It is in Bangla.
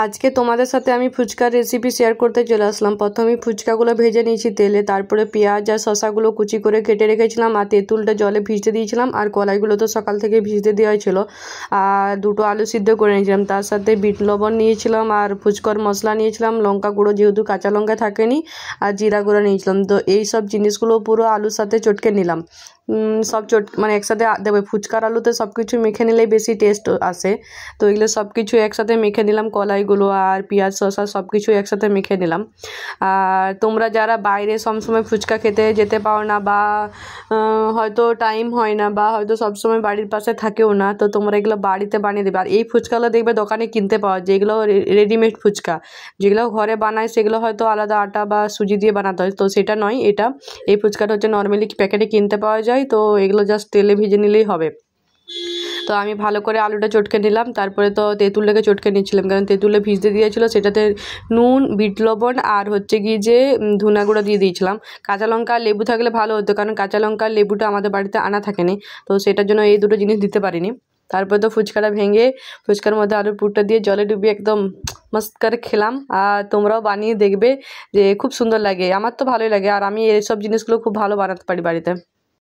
আজকে তোমাদের সাথে আমি ফুচকার রেসিপি শেয়ার করতে চলে আসলাম। প্রথমে ফুচকাগুলো ভেজে নিয়েছি তেলে, তারপরে পেঁয়াজ আর শসাগুলো কুচি করে কেটে রেখেছিলাম, আর তেঁতুলটা জলে ভিজতে দিয়েছিলাম, আর কলাইগুলো তো সকাল থেকে ভিজতে দেওয়া ছিল, আর দুটো আলু সিদ্ধ করে নিয়েছিলাম। তার সাথে বিট লবণ নিয়েছিলাম, আর ফুচকার মশলা নিয়েছিলাম, লঙ্কা গুঁড়ো যেহেতু কাঁচা লঙ্কা থাকেনি, আর জিরা গুঁড়ো নিয়েছিলাম। তো এই সব জিনিসগুলো পুরো আলুর সাথে চটকে নিলাম। সব মানে একসাথে দেবে, ফুচকার আলুতে সব কিছু মেখে নিলেই বেশি টেস্ট আসে। তো এগুলো সব কিছু একসাথে মেখে নিলাম, কলাইগুলো আর পেঁয়াজ শসা সব কিছু একসাথে মেখে নিলাম। আর তোমরা যারা বাইরে সবসময় ফুচকা খেতে যেতে পারো না, বা হয়তো টাইম হয় না, বা হয়তো সবসময় বাড়ির পাশে থাকেও না, তো তোমরা এগুলো বাড়িতে বানিয়ে দেবে। আর এই ফুচকাগুলো দেখবে দোকানে কিনতে পাওয়া যায়, যেগুলো রেডিমেড ফুচকা। যেগুলো ঘরে বানায় সেগুলো হয়তো আলাদা আটা বা সুজি দিয়ে বানাতে হয়, তো সেটা নয়। এই ফুচকাটা হচ্ছে নর্মালি প্যাকেটে কিনতে পাওয়া যায়। তো এগুলো জাস্ট তেলে ভেজে নিলেই হবে। তো আমি ভালো করে আলুটা চটকে নিলাম, তারপরে তো তেঁতুলটাকে চটকে নিচ্ছিলাম, কারণ তেঁতুলে ভিজতে দিয়েছিল, সেটাতে নুন, বিট লবণ আর হচ্ছে কি যে ধনা গুঁড়ো দিয়ে দিয়েছিলাম। কাঁচা লঙ্কা আর লেবু থাকলে ভালো হতো, কারণ কাঁচা লঙ্কা আর লেবুটা আমাদের বাড়িতে আনা থাকেনি, তো সেটার জন্য এই দুটো জিনিস দিতে পারিনি। তারপরে তো ফুচকাটা ভেঙে ফুচকার মধ্যে আলুর পুরটা দিয়ে জলে ডুবিয়ে একদম মস্ত করে খেলাম। আর তোমরাও বানিয়ে দেখবে, যে খুব সুন্দর লাগে, আমার তো ভালোই লাগে, আর আমি এইসব জিনিসগুলো খুব ভালো বানাতে পারি বাড়িতে।